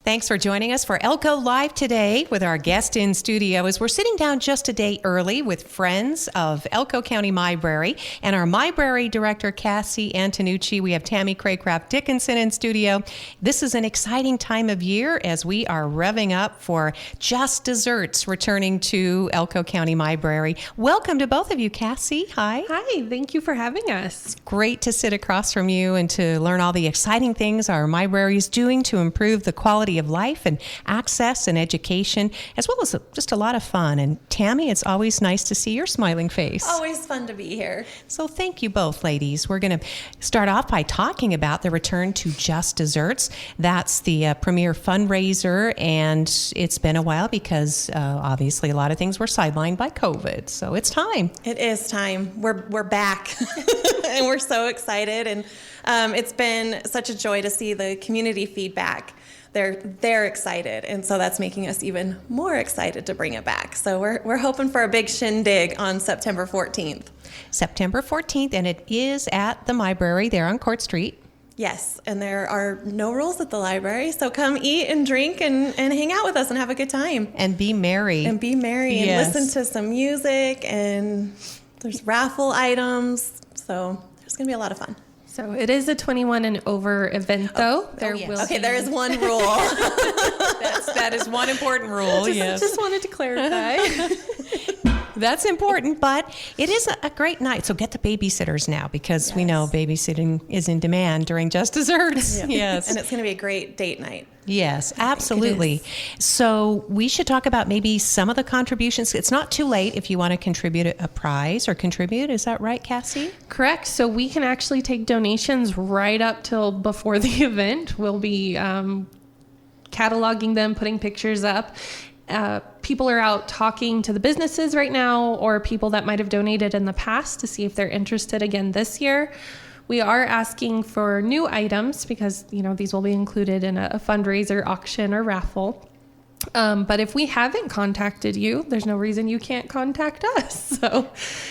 Thanks for joining us for Elko Live today with our guest in studio as we're sitting down just a day early with friends of Elko County Mybrary and our Mybrary Director, Kassie Antonnucci. We have Tammie Cracraft Dickenson in studio. This is an exciting time of year as we are revving up for Just Desserts returning to Elko County Mybrary. Welcome to both of you, Kassie. Hi. Hi, thank you for having us. Great to sit across from you and to learn all the exciting things our Mybrary is doing to improve the quality of life and access and education, as well as just a lot of fun. And Tammie, it's always nice to see your smiling face. Always fun to be here. So thank you both, ladies. We're going to start off by talking about the return to Just Desserts. That's the premier fundraiser, and it's been a while because obviously a lot of things were sidelined by COVID. So it's time. It is time. We're back, and we're so excited. And it's been such a joy to see the community feedback. They're excited, and so that's making us even more excited to bring it back. So we're hoping for a big shindig on September 14th. September 14th, and it is at the Mybrary there on Court Street. Yes, and there are no rules at the library, so come eat and drink and hang out with us and have a good time. And be merry. And listen to some music, and there's raffle items, so there's going to be a lot of fun. So it is a 21 and over event, though. There is one rule. That is one important rule. Just wanted to clarify. That's important, but it is a great night. So get the babysitters now because we know babysitting is in demand during Just Desserts. Yeah. Yes. And it's going to be a great date night. Yes, absolutely. So we should talk about maybe some of the contributions. It's not too late if you want to contribute a prize or contribute. Is that right, Kassie? Correct. So we can actually take donations right up till before the event. We'll be cataloging them, putting pictures up. People are out talking to the businesses right now or people that might have donated in the past to see if they're interested again this year. We are asking for new items because, these will be included in a fundraiser, auction, or raffle. But if we haven't contacted you, there's no reason you can't contact us. So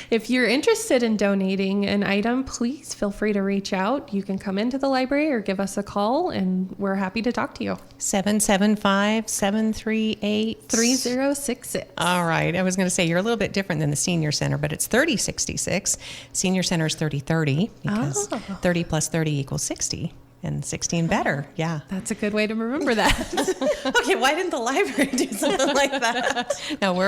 if you're interested in donating an item, please feel free to reach out. You can come into the library or give us a call, and we're happy to talk to you. 775-738-3066. All right. I was going to say you're a little bit different than the senior center, but it's 3066. Senior center is 3030 because 30 plus 30 equals 60. And 16 better, yeah. That's a good way to remember that. Okay, why didn't the library do something like that? No,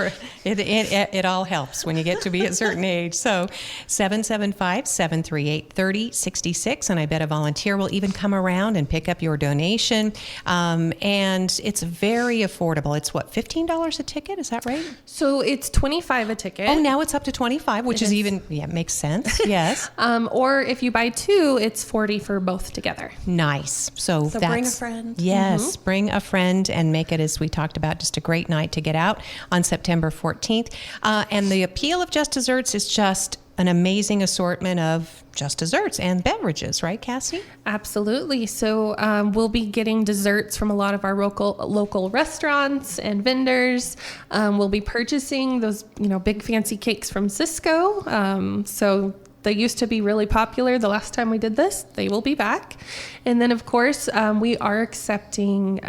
it all helps when you get to be a certain age. So 775-738-3066, and I bet a volunteer will even come around and pick up your donation. And it's very affordable. It's what, $15 a ticket? Is that right? So it's $25 a ticket. Oh, now it's up to $25, which is even, makes sense. Yes. Or if you buy two, it's $40 for both together. Nice. So that's, bring a friend. Yes, bring a friend and make it, as we talked about, just a great night to get out on September 14th. And the appeal of Just Desserts is just an amazing assortment of Just Desserts and beverages, right, Kassie? Absolutely. So we'll be getting desserts from a lot of our local restaurants and vendors. We'll be purchasing those, big fancy cakes from Cisco. So they used to be really popular the last time we did this. They will be back. And then, of course, we are accepting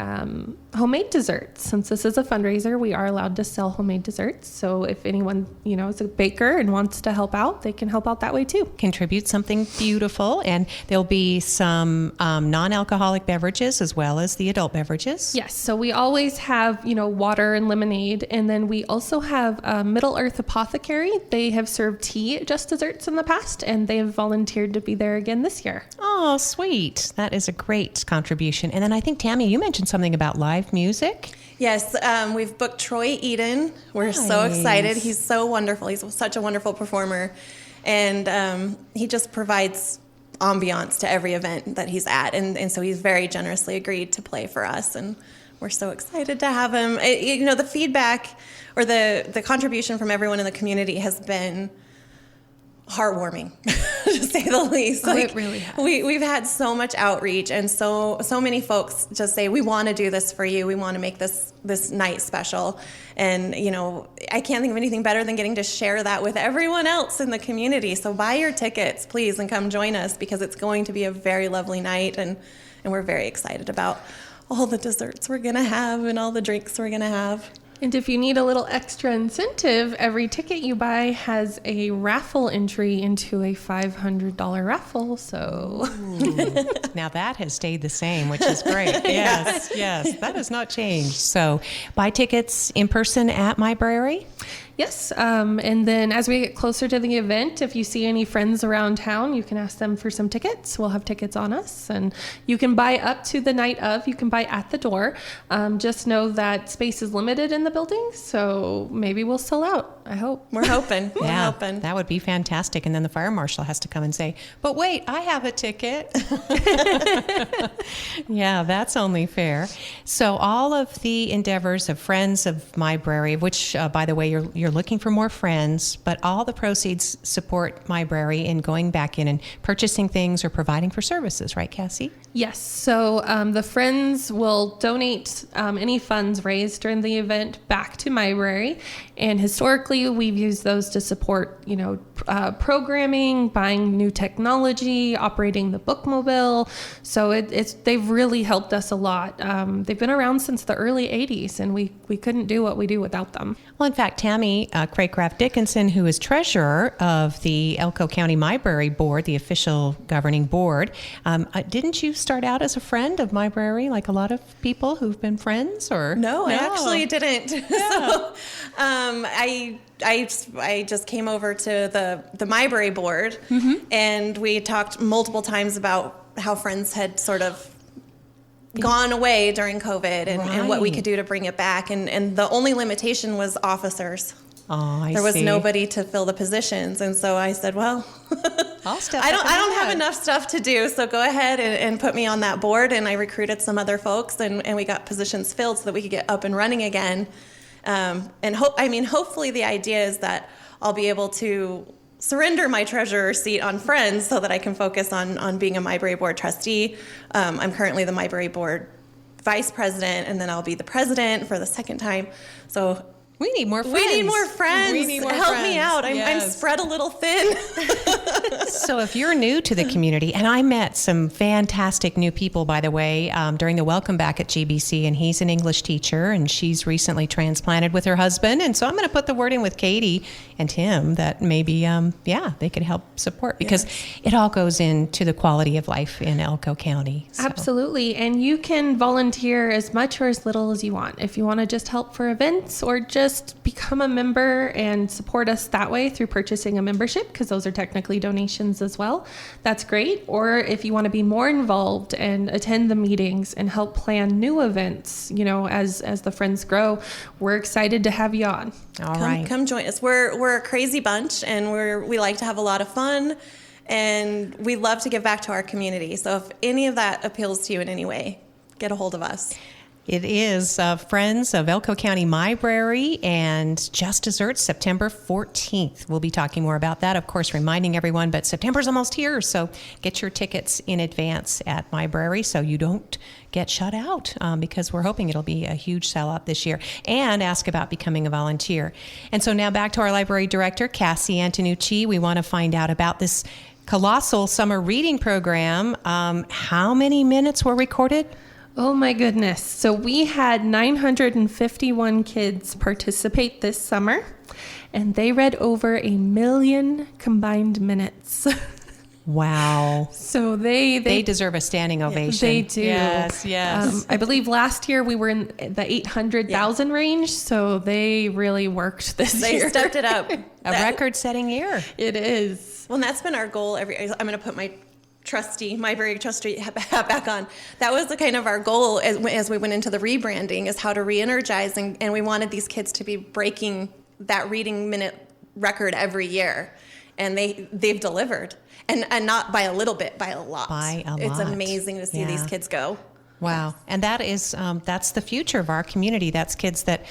homemade desserts. Since this is a fundraiser, we are allowed to sell homemade desserts. So if anyone, is a baker and wants to help out, they can help out that way too. Contribute something beautiful. And there'll be some non-alcoholic beverages as well as the adult beverages. Yes. So we always have, water and lemonade. And then we also have Middle Earth Apothecary. They have served tea at Just Desserts in the past, and they have volunteered to be there again this year. Oh, sweet. That is a great contribution. And then I think, Tammie, you mentioned something about live music. Yes, we've booked Troy Eden. We're so excited. He's so wonderful. He's such a wonderful performer. And he just provides ambiance to every event that he's at. And so he's very generously agreed to play for us. And we're so excited to have him. The feedback or the contribution from everyone in the community has been heartwarming, to say the least. It really has. We've had so much outreach, and so many folks just say, we want to do this for you. We want to make this night special. And, I can't think of anything better than getting to share that with everyone else in the community. So buy your tickets, please, and come join us because it's going to be a very lovely night, and we're very excited about all the desserts we're going to have and all the drinks we're going to have. And if you need a little extra incentive, every ticket you buy has a raffle entry into a $500 raffle. So Now that has stayed the same, which is great. Yes, yes, that has not changed. So buy tickets in person at Mybrary. yes, and then as we get closer to the event, if you see any friends around town, you can ask them for some tickets. We'll have tickets on us, and you can buy up to the night of. You can buy at the door. Just know that space is limited in the building, so maybe we'll sell out. I hope. We're hoping. We're Yeah, hoping. that would be fantastic. And then the fire marshal has to come and say, but wait, I have a ticket. Yeah, that's only fair. So all of the endeavors of Friends of Mybrary, which, by the way, you're looking for more friends, but all the proceeds support Mybrary in going back in and purchasing things or providing for services, right, Kassie? Yes. So the friends will donate any funds raised during the event back to Mybrary, and historically we've used those to support, programming, buying new technology, operating the bookmobile. So they've really helped us a lot. They've been around since the early '80s, and we couldn't do what we do without them. Well, in fact, Tammie Cracraft Dickenson, who is treasurer of the Elko County Mybrary Board, the official governing board, didn't you start out as a friend of Mybrary, like a lot of people who've been friends? Or No, I actually didn't. Yeah. I just came over to the Mybrary board, and we talked multiple times about how Friends had sort of gone away during COVID and what we could do to bring it back. And the only limitation was officers. Oh, there was nobody to fill the positions. And so I said, well, I'll step I up don't and do have that. enough stuff to do. So go ahead and put me on that board. And I recruited some other folks, and we got positions filled so that we could get up and running again. Hopefully the idea is that I'll be able to surrender my treasurer seat on Friends so that I can focus on being a Mybrary board trustee. I'm currently the Mybrary board vice president, and then I'll be the president for the second time. So we need more friends. we need more friends. We need more Help friends. me out. I'm Yes. spread a little thin. So if you're new to the community, and I met some fantastic new people, by the way, during the welcome back at GBC, and he's an English teacher, and she's recently transplanted with her husband. And so I'm going to put the word in with Katie and Tim that maybe, they could help support, because it all goes into the quality of life in Elko County. So. Absolutely. And you can volunteer as much or as little as you want. If you want to just help for events or just become a member and support us that way through purchasing a membership, because those are technically donations as well, that's great. Or if you want to be more involved and attend the meetings and help plan new events, as the Friends grow, we're excited to have you on. All right. Come join us. We're a crazy bunch, and we like to have a lot of fun, and we love to give back to our community. So if any of that appeals to you in any way, get a hold of us. It is Friends of Elko County Mybrary and Just Desserts, September 14th. We'll be talking more about that, of course, reminding everyone, but September's almost here, so get your tickets in advance at Mybrary so you don't get shut out, because we're hoping it'll be a huge sellout this year. And ask about becoming a volunteer. And so now back to our library director, Kassie Antonnucci. We want to find out about this colossal summer reading program. How many minutes were recorded? Oh my goodness. So we had 951 kids participate this summer, and they read over 1 million combined minutes. Wow. So they deserve a standing ovation. They do. Yes. I believe last year we were in the 800,000 range, so they really worked this They year. stepped it up. A record-setting year. It is. Well, and that's been our goal. I'm going to put my Mybrary trustee hat back on. That was the kind of our goal as we went into the rebranding, is how to re-energize, and we wanted these kids to be breaking that reading minute record every year, and they've delivered, and not by a little bit, by a lot. It's amazing to see these kids go. Wow. And that is, that's the future of our community. That's kids that,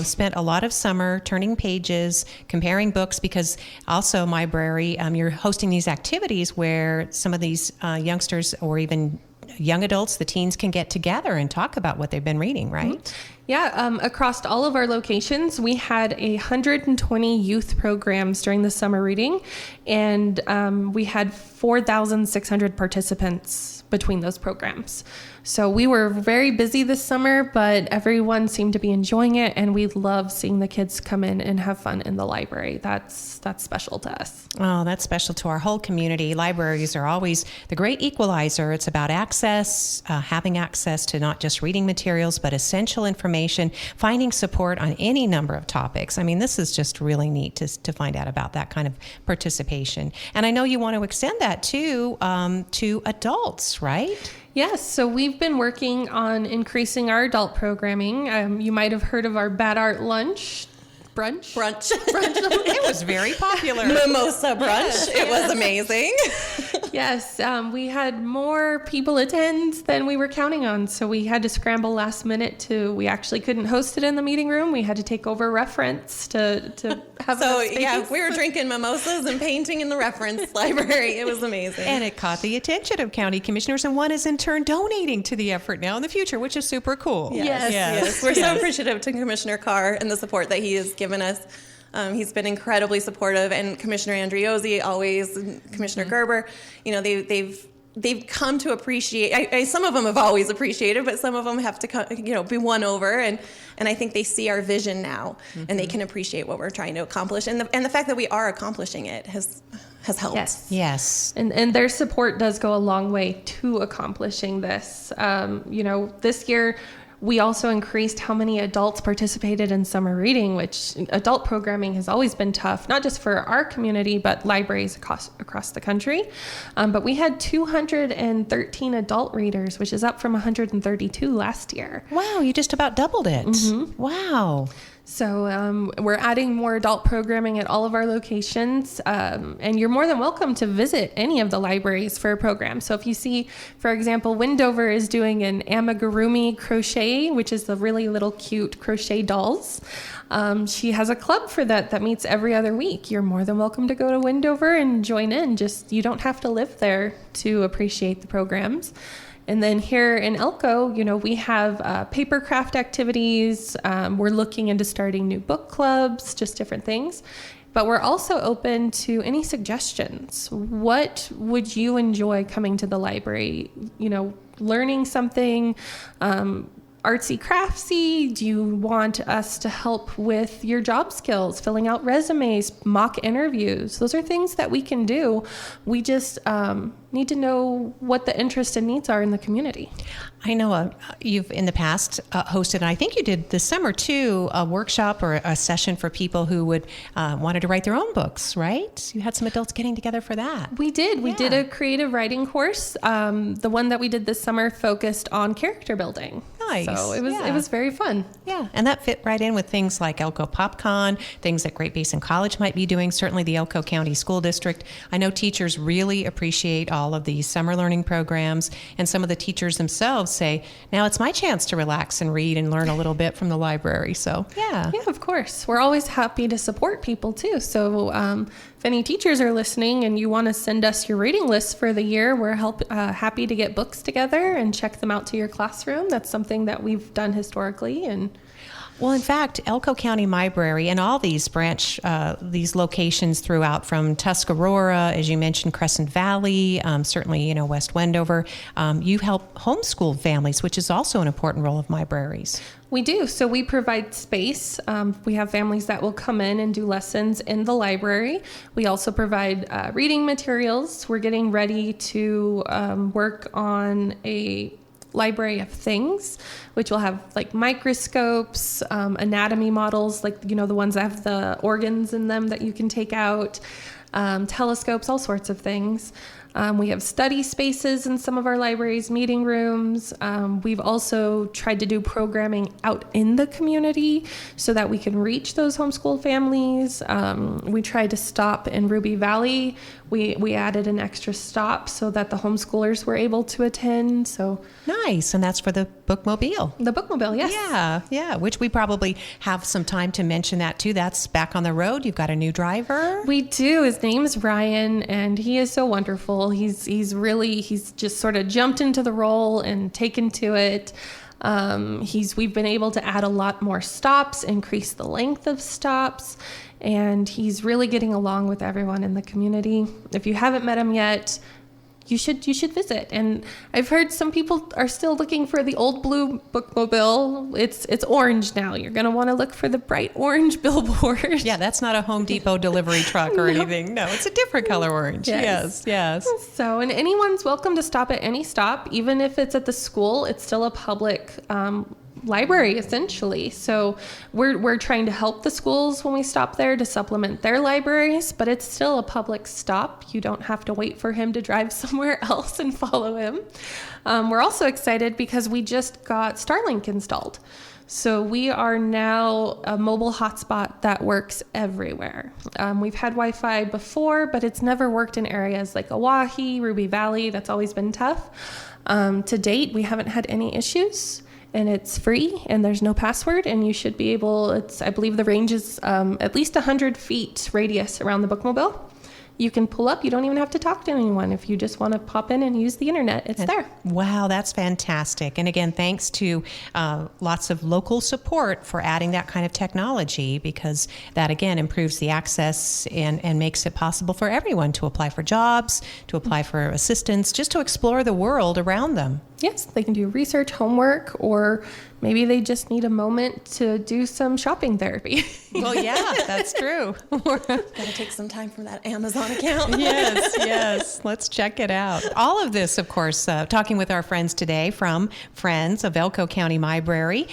spent a lot of summer turning pages, comparing books, because also Mybrary, you're hosting these activities where some of these youngsters or even young adults, the teens can get together and talk about what they've been reading, right? Yeah, across all of our locations, we had 120 youth programs during the summer reading, and we had 4,600 participants between those programs. So we were very busy this summer, but everyone seemed to be enjoying it, and we love seeing the kids come in and have fun in the library. That's special to us. Oh, that's special to our whole community. Libraries are always the great equalizer. It's about access, having access to not just reading materials, but essential information, finding support on any number of topics. I mean, this is just really neat to find out about that kind of participation. And I know you want to extend that to adults, right? Yes, so we've been working on increasing our adult programming. You might have heard of our Bad Art Lunch. Brunch. It was very popular. Mimosa brunch. It was amazing. Yes, we had more people attend than we were counting on, so we had to scramble last minute we actually couldn't host it in the meeting room. We had to take over reference to have So enough space. yeah, we were drinking mimosas and painting in the reference library. It was amazing. And it caught the attention of county commissioners, and one is in turn donating to the effort now in the future, which is super cool. Yes. We're so appreciative to Commissioner Carr and the support that he has given us. He's been incredibly supportive, and Commissioner Andriozzi always, and Commissioner Gerber. You know, they've come to appreciate. Some of them have always appreciated, but some of them have to be won over, and I think they see our vision now, and they can appreciate what we're trying to accomplish, and the fact that we are accomplishing it has helped. Yes. And their support does go a long way to accomplishing this. This year we also increased how many adults participated in summer reading, which adult programming has always been tough, not just for our community, but libraries across the country. But we had 213 adult readers, which is up from 132 last year. Wow, you just about doubled it. Mm-hmm. Wow. So we're adding more adult programming at all of our locations, and you're more than welcome to visit any of the libraries for a program. So if you see, for example, Wendover is doing an amigurumi crochet, which is the really little cute crochet dolls. She has a club for that meets every other week. You're more than welcome to go to Wendover and join in. You don't have to live there to appreciate the programs. And then here in Elko, we have paper craft activities. We're looking into starting new book clubs, just different things. But we're also open to any suggestions. What would you enjoy coming to the library? Learning something, artsy craftsy? Do you want us to help with your job skills, filling out resumes, mock interviews? Those are things that we can do. We just need to know what the interests and needs are in the community. I know you've in the past hosted, and I think you did this summer too, a workshop or a session for people who would wanted to write their own books, right? You had some adults getting together for that. We did. We did a creative writing course. The one that we did this summer focused on character building. Nice. So it was very fun. Yeah, and that fit right in with things like Elko PopCon, things that Great Basin College might be doing, certainly the Elko County School District. I know teachers really appreciate all of these summer learning programs, and some of the teachers themselves say, now it's my chance to relax and read and learn a little bit from the library. So, yeah. Yeah, of course. We're always happy to support people, too. So if any teachers are listening and you want to send us your reading list for the year, we're happy to get books together and check them out to your classroom. That's something that we've done historically. Well, in fact, Elko County Mybrary and all these these locations throughout, from Tuscarora, as you mentioned, Crescent Valley, certainly, West Wendover, you help homeschool families, which is also an important role of Mybraries. We do. So we provide space. We have families that will come in and do lessons in the library. We also provide reading materials. We're getting ready to work on a library of things, which will have like microscopes, anatomy models, like, the ones that have the organs in them that you can take out, telescopes, all sorts of things. We have study spaces in some of our libraries, meeting rooms. We've also tried to do programming out in the community so that we can reach those homeschool families. We tried to stop in Ruby Valley. We added an extra stop so that the homeschoolers were able to attend. So nice. And that's for the bookmobile. The bookmobile, yes. Yeah, which we probably have some time to mention that too. That's back on the road. You've got a new driver. We do. His name's Ryan, and he is so wonderful. He's just sort of jumped into the role and taken to it. We've been able to add a lot more stops, increase the length of stops, and he's really getting along with everyone in the community. If you haven't met him yet, you should visit. And I've heard some people are still looking for the old blue bookmobile. It's orange now. You're going to want to look for the bright orange billboard. Yeah, that's not a Home Depot delivery truck or anything. No, it's a different color orange. Yes. So, and anyone's welcome to stop at any stop, even if it's at the school. It's still a public library, essentially. So we're trying to help the schools when we stop there to supplement their libraries, but it's still a public stop. You don't have to wait for him to drive somewhere else and follow him. We're also excited because we just got Starlink installed. So we are now a mobile hotspot that works everywhere. We've had Wi-Fi before, but it's never worked in areas like Oahe, Ruby Valley. That's always been tough. To date, we haven't had any issues. And it's free, and there's no password, and you should be able, I believe the range is at least 100 feet radius around the bookmobile. You can pull up. You don't even have to talk to anyone. If you just want to pop in and use the internet, it's there. Wow, that's fantastic. And again, thanks to lots of local support for adding that kind of technology, because that, again, improves the access and makes it possible for everyone to apply for jobs, to apply for assistance, just to explore the world around them. Yes, they can do research, homework, or maybe they just need a moment to do some shopping therapy. Well, yeah, that's true. Gotta take some time from that Amazon account. Yes. Let's check it out. All of this, of course, talking with our friends today from Friends of Elko County Mybrary,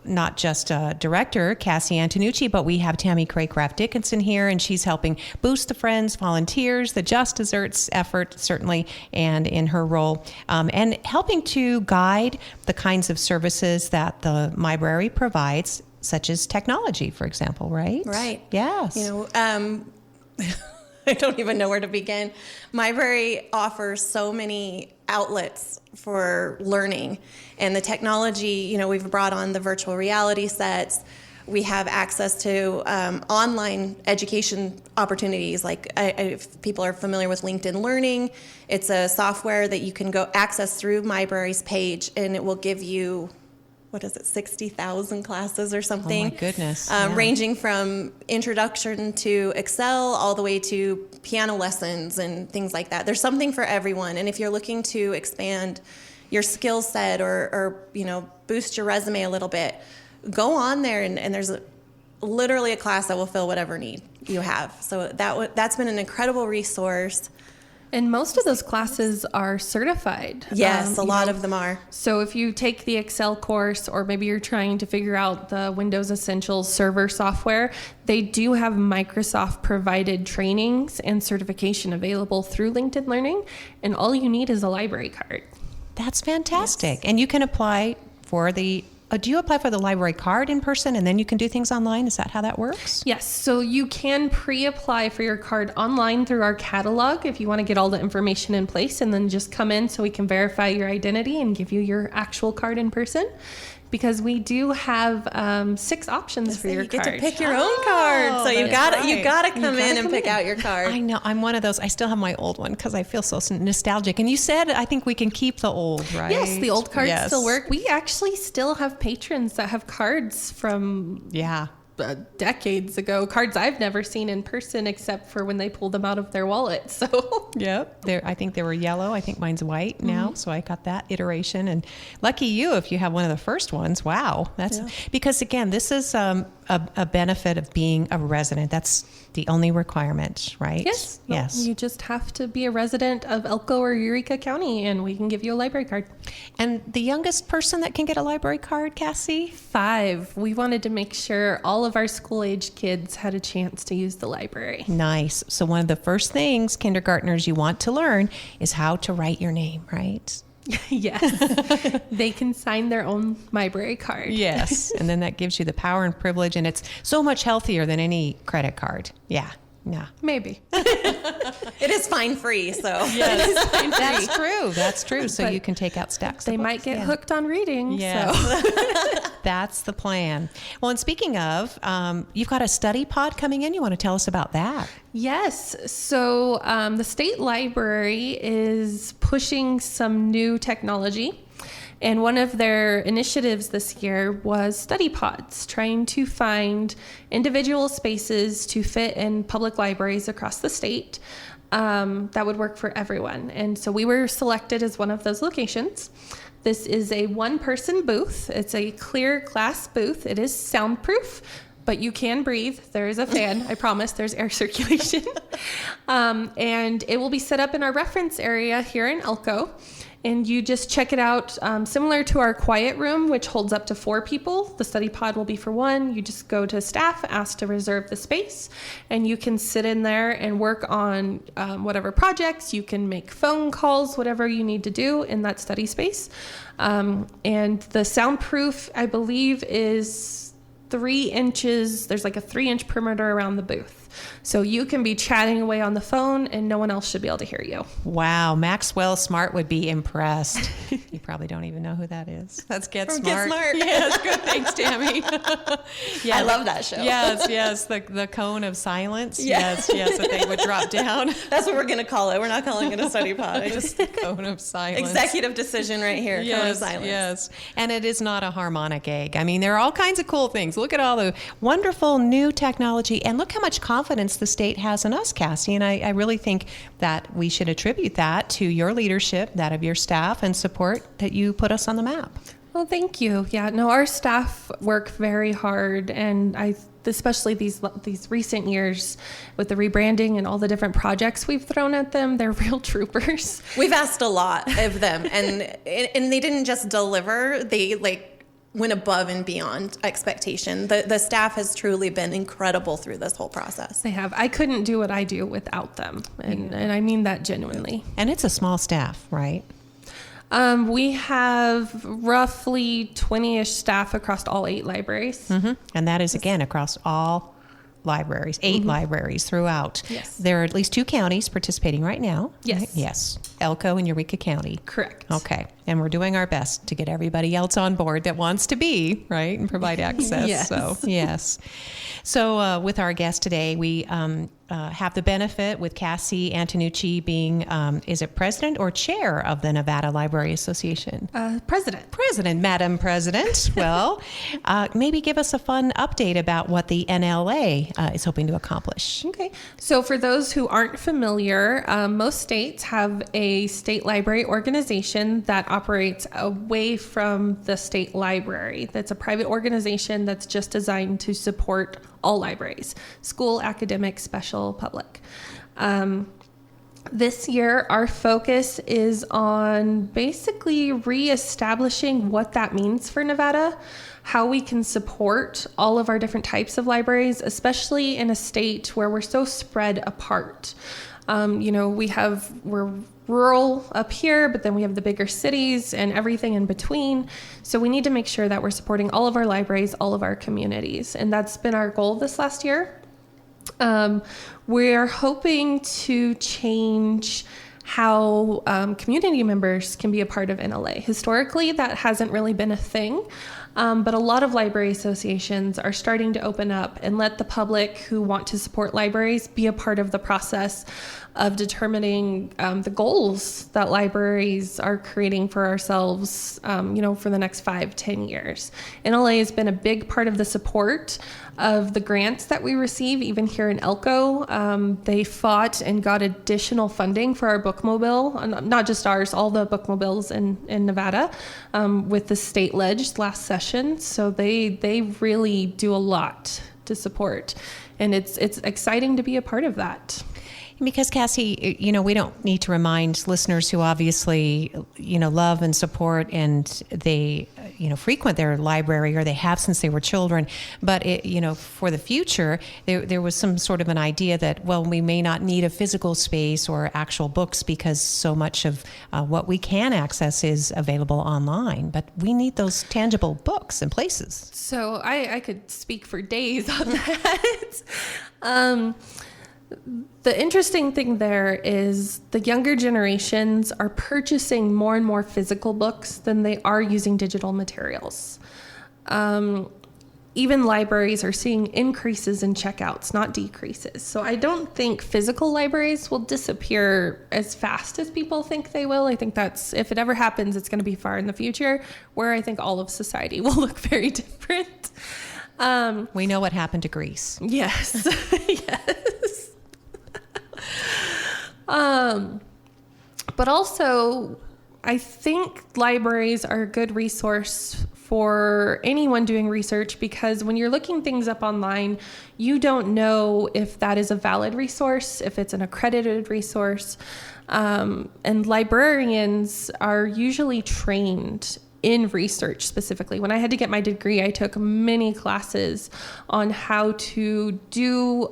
not just Director Kassie Antonnucci, but we have Tammie Cracraft Dickenson here, and she's helping boost the Friends volunteers, the Just Desserts effort, certainly, and in her role, and helping to guide the kinds of services that the Mybrary provides, such as technology, for example, right? Right. Yes. I don't even know where to begin. Mybrary offers so many outlets for learning, and the technology, we've brought on the virtual reality sets. We have access to online education opportunities. Like if people are familiar with LinkedIn Learning, it's a software that you can go access through Mybrary's page, and it will give you, 60,000 classes or something. Oh my goodness. Ranging from introduction to Excel all the way to piano lessons and things like that. There's something for everyone. And if you're looking to expand your skill set or boost your resume a little bit, go on there and there's literally a class that will fill whatever need you have. So that's been an incredible resource. And most of those classes are certified. Yes, a lot of them are. So if you take the Excel course, or maybe you're trying to figure out the Windows Essentials server software, they do have Microsoft provided trainings and certification available through LinkedIn Learning. And all you need is a library card. That's fantastic. Yes. And you can apply for do you apply for the library card in person and then you can do things online? Is that how that works? Yes. So you can pre-apply for your card online through our catalog if you want to get all the information in place, and then just come in so we can verify your identity and give you your actual card in person. Because we do have 6 options for your card. You get to pick your own card. So you got to come in and pick out your card. I know. I'm one of those. I still have my old one because I feel so nostalgic. And you said, I think we can keep the old, right? Yes, the old cards still work. We actually still have patrons that have cards from decades ago, cards I've never seen in person except for when they pull them out of their wallet. So yep, I think they were yellow. I think mine's white now, so I got that iteration. And lucky you if you have one of the first ones. Wow, that's because again, this is a benefit of being a resident. That's the only requirement, right? Yes. Yes. You just have to be a resident of Elko or Eureka County, and we can give you a library card. And the youngest person that can get a library card, Kassie? 5. We wanted to make sure all of our school-age kids had a chance to use the library. Nice. So one of the first things kindergartners you want to learn is how to write your name, right? Yes. They can sign their own Mybrary card. Yes. And then that gives you the power and privilege, and it's so much healthier than any credit card. Yeah. Yeah. Maybe. It is fine free, so. Yes, that's true. That's true. So But you can take out stacks. They of might books. get Yeah. hooked on reading. Yeah. So. That's the plan. Well, and speaking of, you've got a study pod coming in. You want to tell us about that? Yes. So the state library is pushing some new technology. And one of their initiatives this year was study pods, trying to find individual spaces to fit in public libraries across the state that would work for everyone. And so we were selected as one of those locations. This is a one-person booth. It's a clear glass booth. It is soundproof, but you can breathe. There is a fan. I promise there's air circulation. And it will be set up in our reference area here in Elko. And you just check it out, similar to our quiet room, which holds up to 4 people. The study pod will be for 1. You just go to staff, ask to reserve the space, and you can sit in there and work on whatever projects. You can make phone calls, whatever you need to do in that study space. And the soundproof, I believe, is 3 inches. There's like a 3-inch perimeter around the booth. So you can be chatting away on the phone and no one else should be able to hear you. Wow. Maxwell Smart would be impressed. You probably don't even know who that is. That's Get From Smart. Get Smart. Yes. Good. Thanks, Tammie. I love that show. Yes. The cone of silence. Yeah. Yes. That they would drop down. That's what we're going to call it. We're not calling it a study pod. I just The cone of silence. executive decision right here. Cone of silence. Yes. And it is not a harmonic egg. I mean, there are all kinds of cool things. Look at all the wonderful new technology and look how much confidence the state has in us, Kassie. And I really think that we should attribute that to your leadership, that of your staff, and support that you put us on the map. Well, thank you. Yeah, no, our staff work very hard, and especially these recent years with the rebranding and all the different projects we've thrown at them, they're real troopers. We've asked a lot of them, and they didn't just deliver. They went above and beyond expectation. The staff has truly been incredible through this whole process. They have. I couldn't do what I do without them, and I mean that genuinely. And it's a small staff, right? We have roughly 20-ish staff across all 8 libraries. Mm-hmm. And that is, again, across all libraries, 8 libraries throughout. Yes. There are at least 2 counties participating right now. Yes. Right? Yes. Elko and Eureka County. Correct. Okay. And we're doing our best to get everybody else on board that wants to be, right, and provide access. Yes. So, yes. So with our guest today, we have the benefit with Kassie Antonnucci being, is it president or chair of the Nevada Library Association? President. President, Madam President. Well, maybe give us a fun update about what the NLA is hoping to accomplish. Okay. So for those who aren't familiar, most states have a state library organization that operates away from the state library. That's a private organization that's just designed to support all libraries, school, academic, special, public. This year, our focus is on basically reestablishing what that means for Nevada, how we can support all of our different types of libraries, especially in a state where we're so spread apart. We're rural up here, but then we have the bigger cities and everything in between. So we need to make sure that we're supporting all of our libraries, all of our communities. And that's been our goal this last year. We're hoping to change how community members can be a part of NLA. Historically, that hasn't really been a thing. But a lot of library associations are starting to open up and let the public who want to support libraries be a part of the process of determining the goals that libraries are creating for ourselves, for the next 5-10 years. NLA has been a big part of the support of the grants that we receive, even here in Elko. They fought and got additional funding for our bookmobile, not just ours, all the bookmobiles in Nevada, with the state ledge last session. So they really do a lot to support, and it's exciting to be a part of that. Because Kassie, we don't need to remind listeners who obviously, love and support and they, frequent their library or they have since they were children. But, for the future, there was some sort of an idea that, well, we may not need a physical space or actual books because so much of what we can access is available online. But we need those tangible books and places. So I could speak for days on that. The interesting thing there is the younger generations are purchasing more and more physical books than they are using digital materials. Even libraries are seeing increases in checkouts, not decreases. So I don't think physical libraries will disappear as fast as people think they will. I think that's, if it ever happens, it's going to be far in the future, where I think all of society will look very different. We know what happened to Greece. Yes. Yes. But also, I think libraries are a good resource for anyone doing research, because when you're looking things up online, you don't know if that is a valid resource, if it's an accredited resource. And librarians are usually trained in research specifically. When I had to get my degree, I took many classes on how to do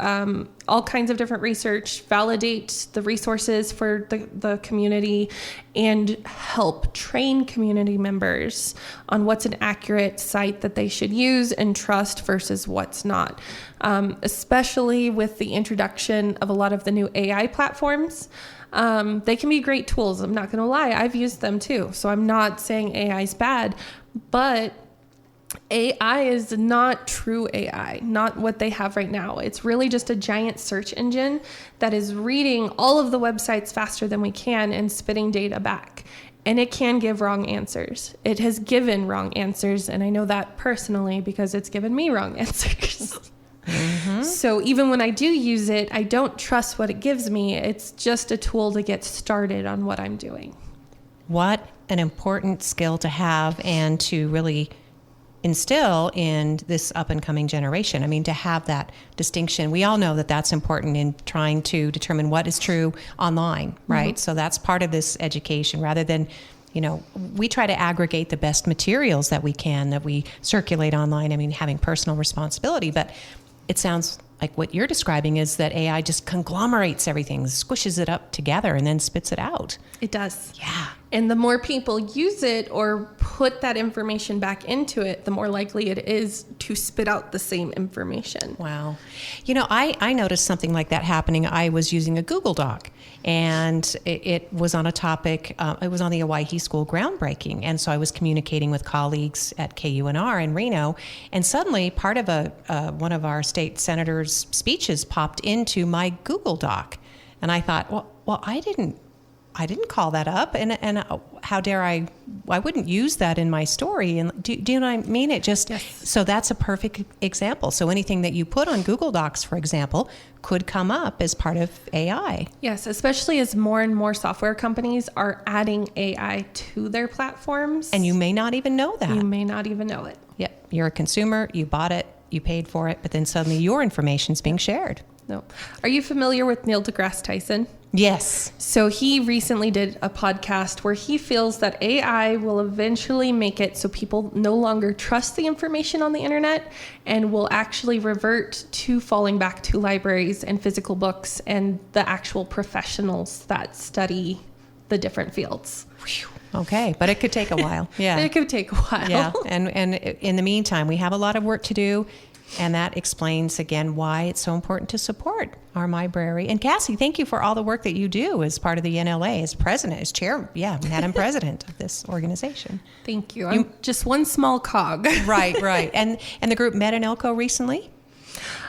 all kinds of different research, validate the resources for the community, and help train community members on what's an accurate site that they should use and trust versus what's not. Especially with the introduction of a lot of the new AI platforms. They can be great tools. I'm not going to lie. I've used them too. So I'm not saying AI is bad, but AI is not true AI, not what they have right now. It's really just a giant search engine that is reading all of the websites faster than we can and spitting data back. And it can give wrong answers. It has given wrong answers. And I know that personally because it's given me wrong answers. Mm-hmm. So even when I do use it, I don't trust what it gives me. It's just a tool to get started on what I'm doing. What an important skill to have and to really instill in this up and coming generation. I mean, to have that distinction. We all know that that's important in trying to determine what is true online, right? Mm-hmm. So that's part of this education rather than, you know, we try to aggregate the best materials that we can, that we circulate online. I mean, having personal responsibility, but it sounds like what you're describing is that AI just conglomerates everything, squishes it up together, and then spits it out. It does. Yeah. And the more people use it or put that information back into it, the more likely it is to spit out the same information. Wow. You know, I noticed something like that happening. I was using a Google Doc, and it was on a topic, it was on the Owyhee School groundbreaking. And so I was communicating with colleagues at KUNR in Reno, and suddenly part of one of our state senators' speeches popped into my Google Doc. And I thought, well, I didn't call that up, and how dare I wouldn't use that in my story. And do you know what I mean? It just, yes. So that's a perfect example. So anything that you put on Google Docs, for example, could come up as part of AI. Yes, especially as more and more software companies are adding AI to their platforms. And you may not even know that. You may not even know it. Yep. You're a consumer, you bought it, you paid for it, but then suddenly your information is being shared. No. Are you familiar with Neil deGrasse Tyson? Yes. So he recently did a podcast where he feels that AI will eventually make it so people no longer trust the information on the internet and will actually revert to falling back to libraries and physical books and the actual professionals that study the different fields. Okay, but it could take a while. Yeah. It could take a while. Yeah. And in the meantime, we have a lot of work to do. And that explains, again, why it's so important to support our Mybrary. And Kassie, thank you for all the work that you do as part of the NLA, as president, as chair, Madam President of this organization. Thank you. I'm just one small cog. Right. And the group met in Elko recently?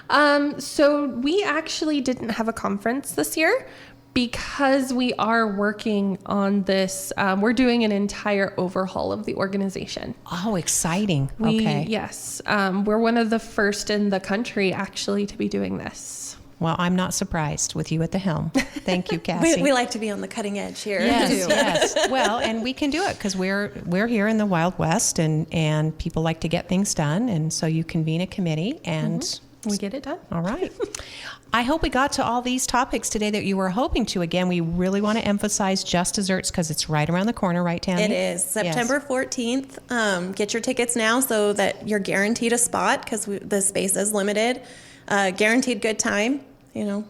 So we actually didn't have a conference this year because we are working on this. We're doing an entire overhaul of the organization. Oh, exciting. Okay. Yes. We're one of the first in the country actually to be doing this. Well, I'm not surprised with you at the helm. Thank you, Kassie. we like to be on the cutting edge here. Yes. Well, and we can do it because we're here in the Wild West, and people like to get things done. And so you convene a committee and we get it done. All right. I hope we got to all these topics today that you were hoping to. Again, we really want to emphasize Just Desserts because it's right around the corner, right, Tammie? It is. September 14th. Get your tickets now so that you're guaranteed a spot because the space is limited. Guaranteed good time. You know,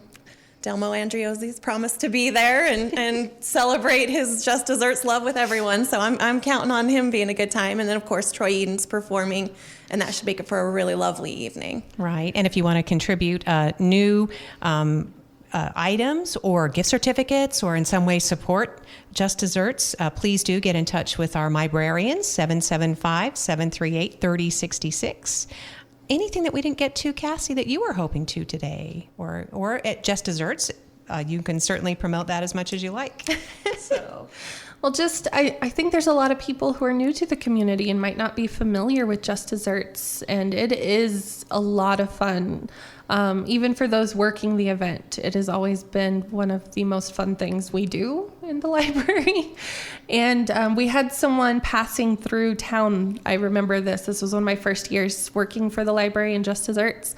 Delmo Andriozzi's promised to be there and celebrate his Just Desserts love with everyone. So I'm counting on him being a good time. And then, of course, Troy Eden's performing, and that should make it for a really lovely evening. Right. And if you want to contribute new items or gift certificates or in some way support Just Desserts, please do get in touch with our Mybrarians, 775-738-3066. Anything that we didn't get to, Kassie, that you were hoping to today or at Just Desserts, you can certainly promote that as much as you like. Well, I think there's a lot of people who are new to the community and might not be familiar with Just Desserts, and it is a lot of fun. Even for those working the event, it has always been one of the most fun things we do in the library. And we had someone passing through town. I remember this. This was one of my first years working for the library in Just Desserts.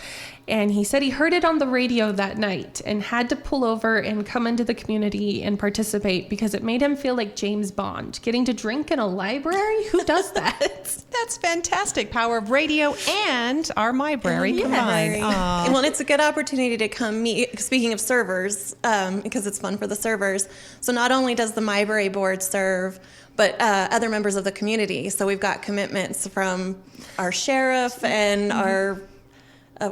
And he said he heard it on the radio that night and had to pull over and come into the community and participate because it made him feel like James Bond, getting to drink in a library. Who does that? That's fantastic. Power of radio and our Mybrary combined. Well, and it's a good opportunity to come meet, speaking of servers, because it's fun for the servers. So not only does the Mybrary board serve, but other members of the community. So we've got commitments from our sheriff and our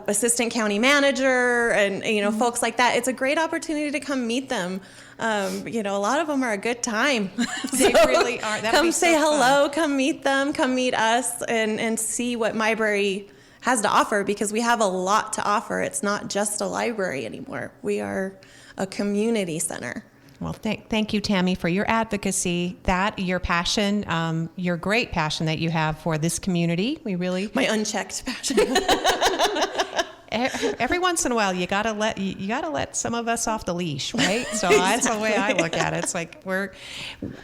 assistant county manager and, folks like that. It's a great opportunity to come meet them. A lot of them are a good time. They really are. Come say hello, come meet them, come meet us and see what Mybrary has to offer, because we have a lot to offer. It's not just a library anymore. We are a community center. Well, thank you, Tammie, for your advocacy, your passion, your great passion that you have for this community. My unchecked passion. Every once in a while, you gotta let some of us off the leash, right? So that's the way I look at it. It's like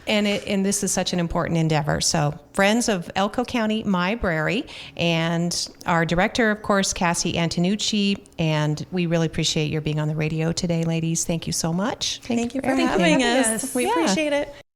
and this is such an important endeavor. So, friends of Elko County Mybrary, and our director, of course, Kassie Antonnucci, and we really appreciate your being on the radio today, ladies. Thank you so much. Thank you for having us. We appreciate it.